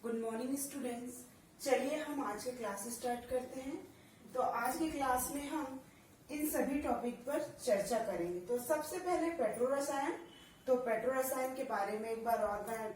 Good morning students. चलिए हम आज के क्लास स्टार्ट करते हैं। तो आज की क्लास में हम इन सभी टॉपिक पर चर्चा करेंगे। तो सबसे पहले पेट्रो रसायन। तो पेट्रो रसायन के बारे में एक बार और मैं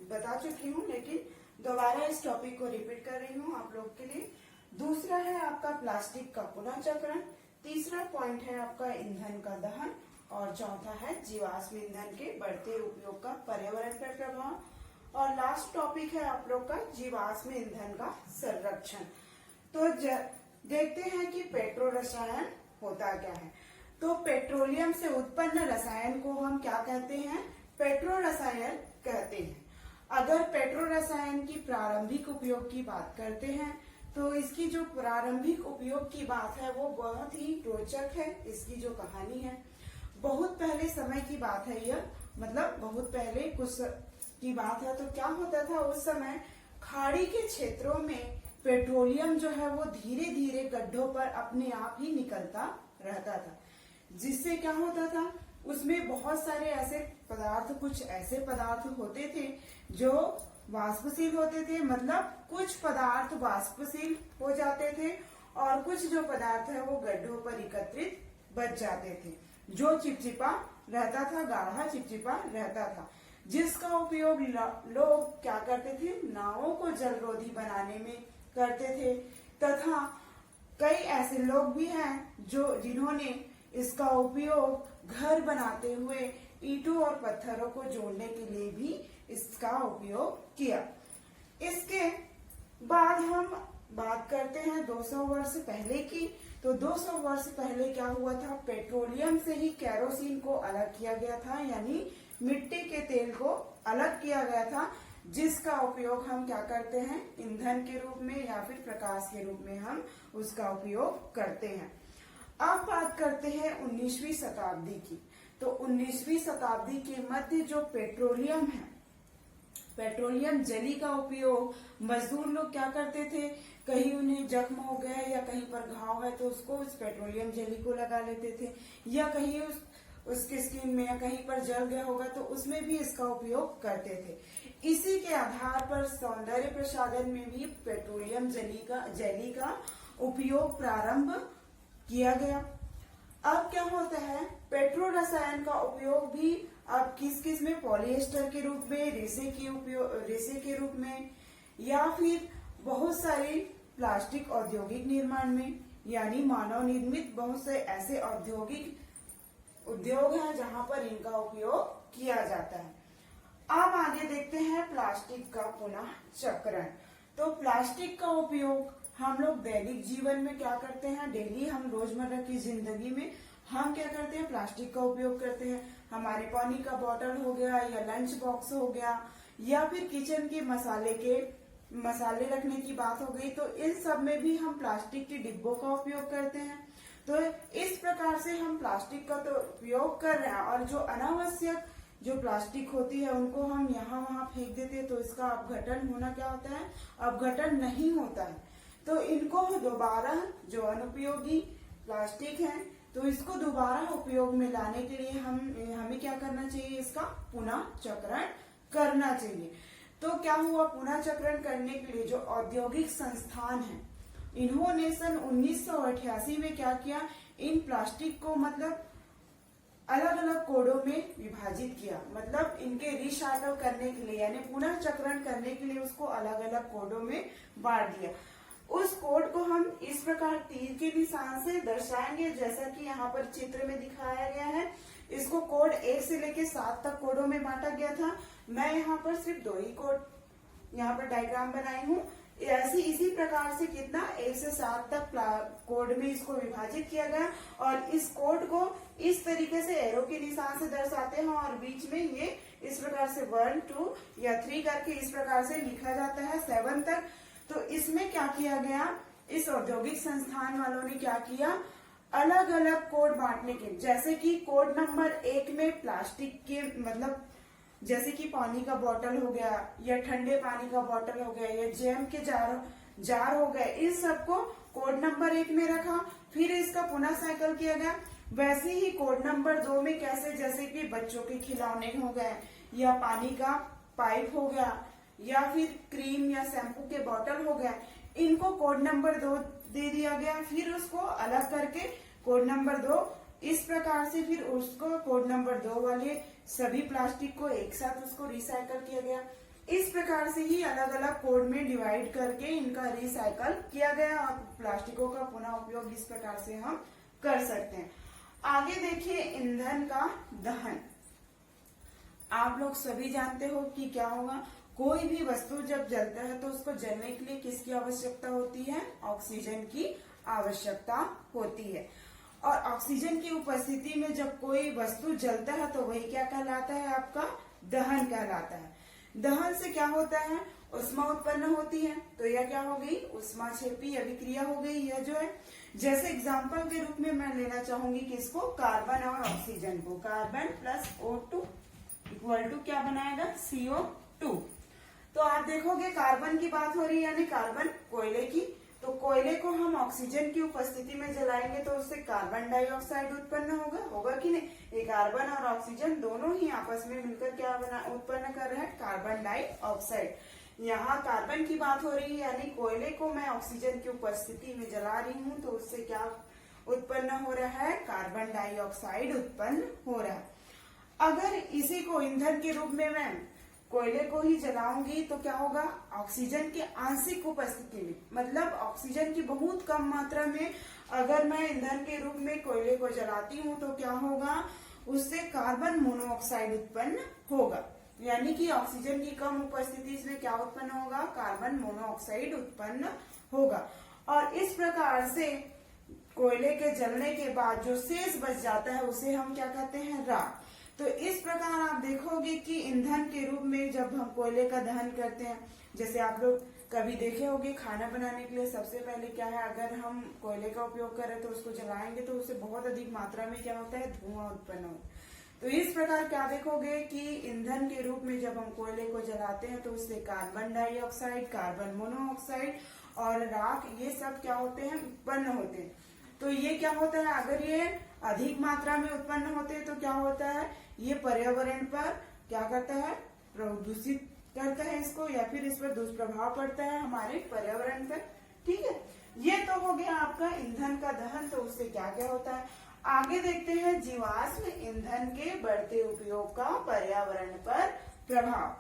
बता चुकी हूँ, लेकिन दोबारा इस टॉपिक को रिपीट कर रही हूँ आप लोग के लिए। दूसरा है आपका प्लास्टिक का पुनः चक्रण। तीसरा पॉइंट है आपका ईंधन का दहन और चौथा है जीवाश्म ईंधन के बढ़ते उपयोग का पर्यावरण पर प्रभाव। और लास्ट टॉपिक है आप लोग का जीवाश्म ईंधन का संरक्षण। तो देखते हैं कि पेट्रो रसायन होता क्या है। तो पेट्रोलियम से उत्पन्न रसायन को हम क्या कहते हैं? पेट्रो रसायन कहते हैं। अगर पेट्रो रसायन की प्रारंभिक उपयोग की बात करते हैं तो इसकी जो प्रारंभिक उपयोग की बात है वो बहुत ही रोचक है। इसकी जो कहानी है बहुत पहले समय की बात है, यह मतलब बहुत पहले कुछ की बात है। तो क्या होता था उस समय, खाड़ी के क्षेत्रों में पेट्रोलियम जो है वो धीरे धीरे गड्ढों पर अपने आप ही निकलता रहता था। जिससे क्या होता था, उसमें बहुत सारे ऐसे पदार्थ, कुछ ऐसे पदार्थ होते थे जो वाष्पशील होते थे। मतलब कुछ पदार्थ वाष्पशील हो जाते थे और कुछ जो पदार्थ है वो गड्ढों पर एकत्रित बच जाते थे, जो चिपचिपा रहता था, गाढ़ा चिपचिपा रहता था, जिसका उपयोग लोग क्या करते थे, नावों को जलरोधी बनाने में करते थे। तथा कई ऐसे लोग भी हैं जिन्होंने इसका उपयोग घर बनाते हुए ईंटों और पत्थरों को जोड़ने के लिए भी इसका उपयोग किया। इसके बाद हम बात करते हैं 200 वर्ष पहले की। तो 200 वर्ष पहले क्या हुआ था, पेट्रोलियम से ही केरोसिन को अलग किया गया था, यानी मिट्टी के तेल को अलग किया गया था, जिसका उपयोग हम क्या करते हैं, ईंधन के रूप में या फिर प्रकाश के रूप में हम उसका उपयोग करते हैं। अब बात करते हैं 19वीं शताब्दी की। तो 19वीं शताब्दी के मध्य जो पेट्रोलियम है, पेट्रोलियम जली का उपयोग मजदूर लोग क्या करते थे, कहीं उन्हें जख्म हो गया है या कहीं पर घाव है तो उसको उस पेट्रोलियम जली को लगा लेते थे, या कहीं उसके स्किन में या कहीं पर जल गया होगा तो उसमें भी इसका उपयोग करते थे। इसी के आधार पर सौंदर्य प्रसाधन में भी पेट्रोलियम जली का उपयोग प्रारंभ किया गया। अब क्या होता है, पेट्रो रसायन का उपयोग भी अब किस किस में, पॉलिएस्टर के रूप में, रेशे के रूप में, या फिर बहुत सारे प्लास्टिक औद्योगिक निर्माण में, यानी मानव निर्मित बहुत से ऐसे औद्योगिक उद्योग हैं जहां पर इनका उपयोग किया जाता है। अब आगे देखते हैं प्लास्टिक का पुनः चक्रण। तो प्लास्टिक का उपयोग हम लोग दैनिक जीवन में क्या करते हैं, डेली हम रोजमर्रा की जिंदगी में हम क्या करते हैं, प्लास्टिक का उपयोग करते हैं। हमारे पानी का बोतल हो गया या लंच बॉक्स हो गया या फिर किचन के मसाले रखने की बात हो गई, तो इन सब में भी हम प्लास्टिक के डिब्बों का उपयोग करते हैं। तो इस प्रकार से हम प्लास्टिक का तो उपयोग कर रहे हैं, और जो अनावश्यक जो प्लास्टिक होती है उनको हम यहाँ वहाँ फेंक देते हैं, तो इसका अपघटन होना क्या होता है, अपघटन नहीं होता है। तो इनको दोबारा, जो अनुपयोगी प्लास्टिक है, तो इसको दोबारा उपयोग में लाने के लिए हमें क्या करना चाहिए, इसका पुनः चक्रण करना चाहिए। तो क्या हुआ, पुनः चक्रण करने के लिए जो औद्योगिक संस्थान है, इन्होंने सन 1988 में क्या किया, इन प्लास्टिक को मतलब अलग अलग कोडों में विभाजित किया। मतलब इनके रिसाइकल करने के लिए, यानी पुनः चक्रण करने के लिए उसको अलग अलग कोडों में बांट दिया। उस कोड को हम इस प्रकार तीर के निशान से दर्शाएंगे, जैसा कि यहाँ पर चित्र में दिखाया गया है। इसको कोड 1 से लेके 7 तक कोडों में बांटा गया था। मैं यहाँ पर सिर्फ 2 ही कोड यहाँ पर डायग्राम बनाई हूँ। इसी प्रकार से कितना 1 से 7 तक कोड में इसको विभाजित किया गया, और इस कोड को इस तरीके से एरो के निशान से दर्शाते हैं, और बीच में ये इस प्रकार से 1, 2 या 3 करके इस प्रकार से लिखा जाता है 7 तक। तो इसमें क्या किया गया, इस औद्योगिक संस्थान वालों ने क्या किया, अलग अलग कोड बांटने के, जैसे कि कोड नंबर 1 में प्लास्टिक के मतलब जैसे कि पानी का बोतल हो गया या ठंडे पानी का बोतल हो गया या जैम के जार हो गए, इन सबको कोड नंबर 1 में रखा। फिर इसका पुनः साइकिल किया गया। वैसे ही कोड नंबर 2 में कैसे, जैसे कि बच्चों के खिलौने हो गए या पानी का पाइप हो गया या फिर क्रीम या शैम्पू के बॉटल हो गया, इनको कोड नंबर 2 दे दिया गया, फिर उसको अलग करके कोड नंबर 2, इस प्रकार से फिर उसको कोड नंबर 2 वाले सभी प्लास्टिक को एक साथ उसको रिसाइकल किया गया। इस प्रकार से ही अलग अलग कोड में डिवाइड करके इनका रिसाइकल किया गया और प्लास्टिकों का पुनः उपयोग इस प्रकार से हम कर सकते हैं। आगे देखिए ईंधन का दहन। आप लोग सभी जानते हो कि क्या होगा, कोई भी वस्तु जब जलता है तो उसको जलने के लिए किसकी आवश्यकता होती है? ऑक्सीजन की आवश्यकता होती है। और ऑक्सीजन की उपस्थिति में जब कोई वस्तु जलता है तो वही क्या कहलाता है? आपका दहन कहलाता है। दहन से क्या होता है? उष्मा उत्पन्न होती है। तो यह क्या हो गई? उष्माक्षेपी अभिक्रिया हो गई। यह जो है, जैसे एग्जाम्पल के रूप में मैं लेना चाहूंगी किसको? कार्बन और ऑक्सीजन को। Carbon plus O2 equal to क्या बनाएगा? CO2। तो आप देखोगे कार्बन की बात हो रही है, यानी कार्बन कोयले की। तो कोयले को हम ऑक्सीजन की उपस्थिति में जलाएंगे तो उससे कार्बन डाइऑक्साइड उत्पन्न होगा कि नहीं? ये कार्बन और ऑक्सीजन दोनों ही आपस में मिलकर क्या उत्पन्न कर रहे हैं? Carbon dioxide. यहाँ कार्बन की बात हो रही है, यानी कोयले को मैं ऑक्सीजन की उपस्थिति में जला रही हूँ तो उससे क्या उत्पन्न हो रहा है? कार्बन डाइऑक्साइड उत्पन्न हो रहा है। अगर इसी को ईंधन के रूप में मैं कोयले को ही जलाऊंगी तो क्या होगा? ऑक्सीजन की आंशिक उपस्थिति में, मतलब ऑक्सीजन की बहुत कम मात्रा में अगर मैं ईंधन के रूप में कोयले को जलाती हूँ तो क्या होगा? उससे कार्बन मोनोऑक्साइड उत्पन्न होगा। यानी कि ऑक्सीजन की कम उपस्थिति में क्या उत्पन्न होगा? कार्बन मोनोऑक्साइड उत्पन्न होगा। और इस प्रकार से कोयले के जलने के बाद जो शेष बच जाता है उसे हम क्या कहते हैं? राख। तो इस प्रकार आप देखोगे कि ईंधन के रूप में जब हम कोयले का दहन करते हैं, जैसे आप लोग कभी देखे होंगे खाना बनाने के लिए सबसे पहले क्या है, अगर हम कोयले का उपयोग करें तो उसको जलाएंगे तो उससे बहुत अधिक मात्रा में क्या होता है? धुआं उत्पन्न होता है। तो इस प्रकार क्या देखोगे कि ईंधन के रूप में जब हम कोयले को जलाते हैं तो उससे कार्बन डाइऑक्साइड, कार्बन मोनोऑक्साइड और राख, ये सब क्या होते हैं? उत्पन्न होते हैं। तो ये क्या होता है? अगर ये अधिक मात्रा में उत्पन्न होते हैं तो क्या होता है? ये पर्यावरण पर क्या करता है? प्रदूषित करता है इसको, या फिर इस पर दुष्प्रभाव पड़ता है हमारे पर्यावरण पर। ठीक है, ये तो हो गया आपका ईंधन का दहन। तो उससे क्या क्या होता है? आगे देखते हैं जीवाश्म ईंधन के बढ़ते उपयोग का पर्यावरण पर प्रभाव।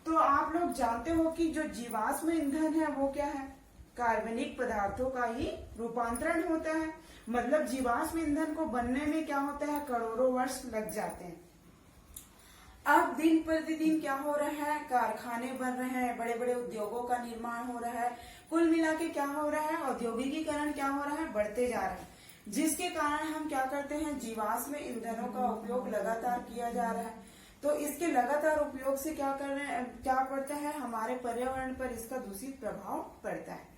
तो आप लोग जानते हो कि जो जीवाश्म ईंधन है वो क्या है? कार्बनिक पदार्थों का ही रूपांतरण होता है। मतलब जीवाश्म ईंधन को बनने में क्या होता है? करोड़ों वर्ष लग जाते हैं। अब दिन प्रतिदिन क्या हो रहा है? कारखाने बन रहे हैं, बड़े बड़े उद्योगों का निर्माण हो रहा है। कुल मिला के क्या हो रहा है? औद्योगिकीकरण क्या हो रहा है? बढ़ते जा रहा है, जिसके कारण हम क्या करते हैं? जीवाश्म ईंधनों का उपयोग लगातार किया जा रहा है। तो इसके लगातार उपयोग से क्या कर रहे हैं? क्या पड़ता है? हमारे पर्यावरण पर इसका दूषित प्रभाव पड़ता है।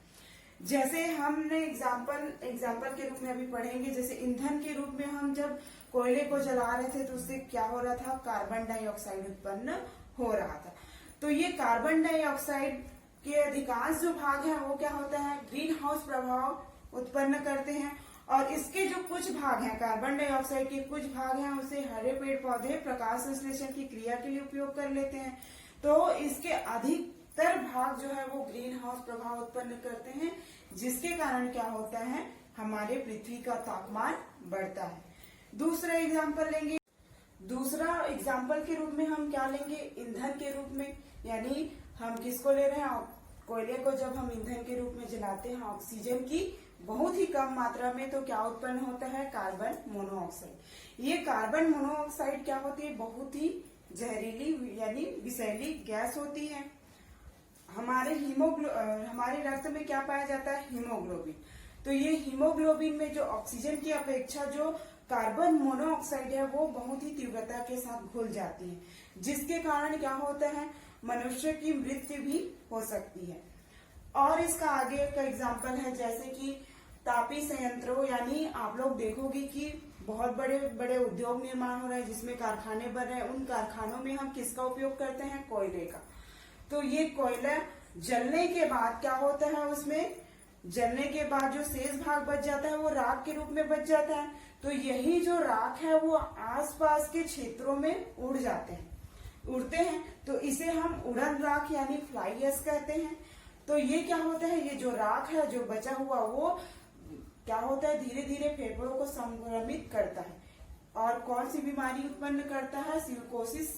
जैसे हमने एग्जाम्पल के रूप में अभी पढ़ेंगे, जैसे ईंधन के रूप में हम जब कोयले को जला रहे थे तो उससे क्या हो रहा था? कार्बन डाइऑक्साइड उत्पन्न हो रहा था। तो ये कार्बन डाइऑक्साइड के अधिकांश जो भाग है वो क्या होता है? ग्रीन हाउस प्रभाव उत्पन्न करते हैं। और इसके जो कुछ भाग हैं, कार्बन डाइऑक्साइड के कुछ भाग हैं, उसे हरे पेड़ पौधे प्रकाश संश्लेषण की क्रिया के लिए उपयोग कर लेते हैं। तो इसके अधिकतर भाग जो है वो ग्रीन हाउस प्रभाव उत्पन्न करते हैं, जिसके कारण क्या होता है? हमारे पृथ्वी का तापमान बढ़ता है। दूसरा एग्जाम्पल लेंगे। दूसरा एग्जाम्पल के रूप में हम क्या लेंगे? ईंधन के रूप में, यानी हम किसको ले रहे हैं? कोयले को जब हम ईंधन के रूप में जलाते हैं ऑक्सीजन की बहुत ही कम मात्रा में, तो क्या उत्पन्न होता है? Carbon monoxide. ये कार्बन मोनोऑक्साइड क्या होती है? बहुत ही जहरीली यानी विषैली गैस होती है। हमारे रक्त में क्या पाया जाता है? हीमोग्लोबिन। तो ये हीमोग्लोबिन में जो ऑक्सीजन की अपेक्षा जो कार्बन मोनोऑक्साइड है वो बहुत ही तीव्रता के साथ घुल जाती है, जिसके कारण क्या होता है? मनुष्य की मृत्यु भी हो सकती है। और इसका आगे का एग्जाम्पल है जैसे कि तापी संयंत्रों, यानी आप लोग देखोगे कि बहुत बड़े बड़े उद्योग निर्माण हो रहे हैं जिसमें कारखाने बन रहे हैं। उन कारखानों में हम किसका उपयोग करते हैं? कोयले का। तो ये कोयला जलने के बाद क्या होता है? उसमें जलने के बाद जो शेष भाग बच जाता है वो राख के रूप में बच जाता है। तो यही जो राख है वो आसपास के क्षेत्रों में उड़ जाते हैं। उड़ते हैं तो इसे हम उड़न राख यानी फ्लाई एश कहते हैं। तो ये क्या होता है, ये जो राख है जो बचा हुआ वो क्या होता है, धीरे धीरे फेफड़ों को संक्रमित करता है और कौन सी बीमारी उत्पन्न करता है, सिलिकोसिस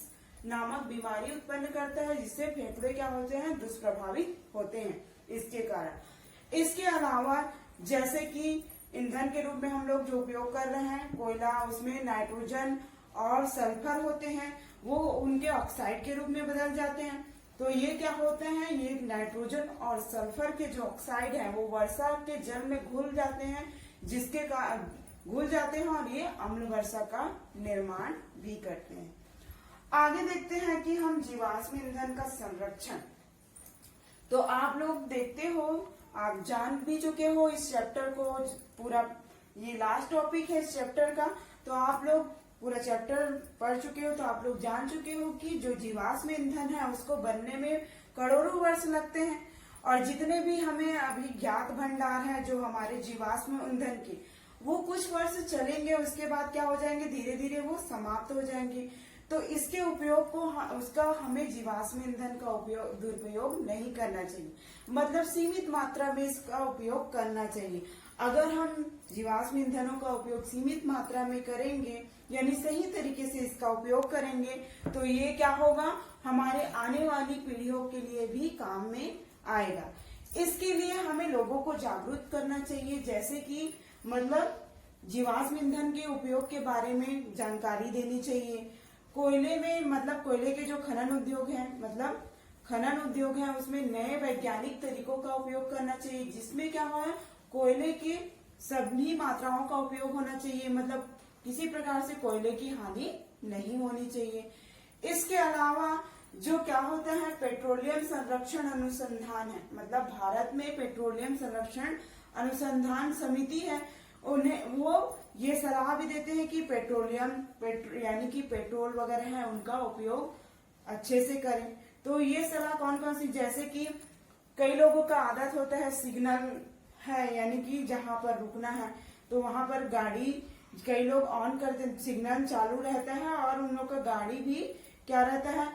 नामक बीमारी उत्पन्न करता है, जिससे फेफड़े क्या होते हैं, दुष्प्रभावित होते हैं इसके कारण। इसके अलावा जैसे कि ईंधन के रूप में हम लोग जो उपयोग कर रहे हैं कोयला, उसमें नाइट्रोजन और सल्फर होते हैं, वो उनके ऑक्साइड के रूप में बदल जाते हैं। तो ये क्या होते हैं, ये नाइट्रोजन और सल्फर के जो ऑक्साइड है वो वर्षा के जल में घुल जाते हैं, जिसके कारण घुल जाते हैं और ये अम्ल वर्षा का निर्माण भी करते हैं। आगे देखते हैं कि हम जीवाश्म ईंधन का संरक्षण। तो आप लोग देखते हो, आप जान भी चुके हो इस चैप्टर को पूरा, ये लास्ट टॉपिक है इस चैप्टर का। तो आप लोग पूरा चैप्टर पढ़ चुके हो, तो आप लोग जान चुके हो कि जो जीवाश्म ईंधन है उसको बनने में करोड़ों वर्ष लगते हैं और जितने भी हमें अभी ज्ञात भंडार है जो हमारे जीवाश्म ईंधन के, वो कुछ वर्ष चलेंगे, उसके बाद क्या हो जाएंगे, धीरे धीरे वो समाप्त हो जाएंगे। तो इसके उपयोग को उसका हमें जीवाश्म ईंधन का उपयोग दुरुपयोग नहीं करना चाहिए, मतलब सीमित मात्रा में इसका उपयोग करना चाहिए। अगर हम जीवाश्म ईंधनों का उपयोग सीमित मात्रा में करेंगे यानी सही तरीके से इसका उपयोग करेंगे तो ये क्या होगा, हमारे आने वाली पीढ़ियों के लिए भी काम में आएगा। इसके लिए हमें लोगों को जागरूक करना चाहिए, जैसे कि मतलब जीवाश्म ईंधन के उपयोग के बारे में जानकारी देनी चाहिए। कोयले में मतलब कोयले के जो खनन उद्योग है, मतलब खनन उद्योग है, उसमें नए वैज्ञानिक तरीकों का उपयोग करना चाहिए, जिसमें क्या हो, कोयले के सभी मात्राओं का उपयोग होना चाहिए, मतलब किसी प्रकार से कोयले की हानि नहीं होनी चाहिए। इसके अलावा जो क्या होता है, पेट्रोलियम संरक्षण अनुसंधान है, मतलब भारत में पेट्रोलियम संरक्षण अनुसंधान समिति है, उन्हें वो ये सलाह भी देते हैं कि यानी कि पेट्रोल वगैरह है उनका उपयोग अच्छे से करें। तो ये सलाह कौन कौन सी, जैसे कि कई लोगों का आदत होता है, सिग्नल है यानी कि जहां पर रुकना है तो वहां पर गाड़ी कई लोग ऑन करते, सिग्नल चालू रहता है और उन लोग का गाड़ी भी क्या रहता है,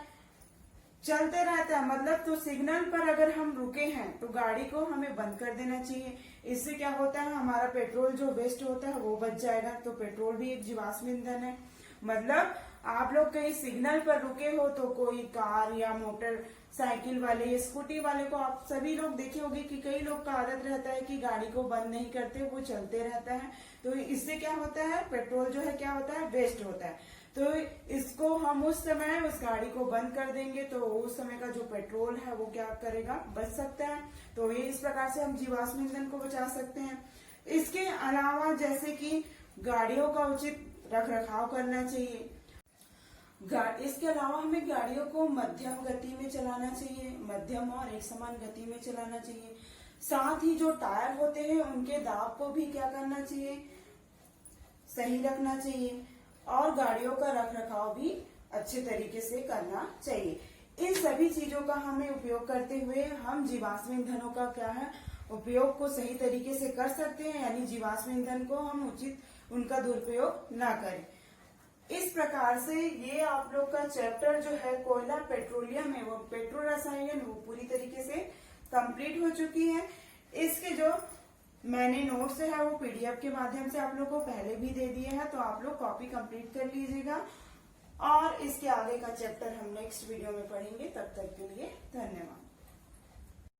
चलते रहता है। मतलब तो सिग्नल पर अगर हम रुके हैं तो गाड़ी को हमें बंद कर देना चाहिए। इससे क्या होता है, हमारा पेट्रोल जो वेस्ट होता है वो बच जाएगा। तो पेट्रोल भी एक जीवाश्म ईंधन है। मतलब आप लोग कहीं सिग्नल पर रुके हो तो कोई कार या मोटर साइकिल वाले या स्कूटी वाले को आप सभी लोग देखे होंगे कि कई लोग का आदत रहता है कि गाड़ी को बंद नहीं करते, वो चलते रहता है। तो इससे क्या होता है, पेट्रोल जो है क्या होता है, वेस्ट होता है। तो इसको हम उस समय उस गाड़ी को बंद कर देंगे तो उस समय का जो पेट्रोल है वो क्या करेगा, बच सकता है। तो ये इस प्रकार से हम जीवाश्म ईंधन को बचा सकते हैं। इसके अलावा जैसे कि गाड़ियों का उचित रख रखाव करना चाहिए। इसके अलावा हमें गाड़ियों को मध्यम गति में चलाना चाहिए, मध्यम और एक समान गति में चलाना चाहिए। साथ ही जो टायर होते हैं उनके दाब को भी क्या करना चाहिए, सही रखना चाहिए और गाड़ियों का रख रखाव भी अच्छे तरीके से करना चाहिए। इन सभी चीजों का हमें उपयोग करते हुए हम जीवाश्म ईंधनों का क्या है, उपयोग को सही तरीके से कर सकते हैं, यानी जीवाश्म ईंधन को हम उचित उनका दुरुपयोग ना करें। इस प्रकार से ये आप लोग का चैप्टर जो है कोयला, पेट्रोलियम एवं पेट्रो रसायन वो पूरी तरीके से कंप्लीट हो चुकी है। इसके जो मैंने नोट्स है वो पीडीएफ के माध्यम से आप लोग को पहले भी दे दिए हैं, तो आप लोग कॉपी कंप्लीट कर लीजिएगा और इसके आगे का चैप्टर हम नेक्स्ट वीडियो में पढ़ेंगे। तब तक के लिए धन्यवाद।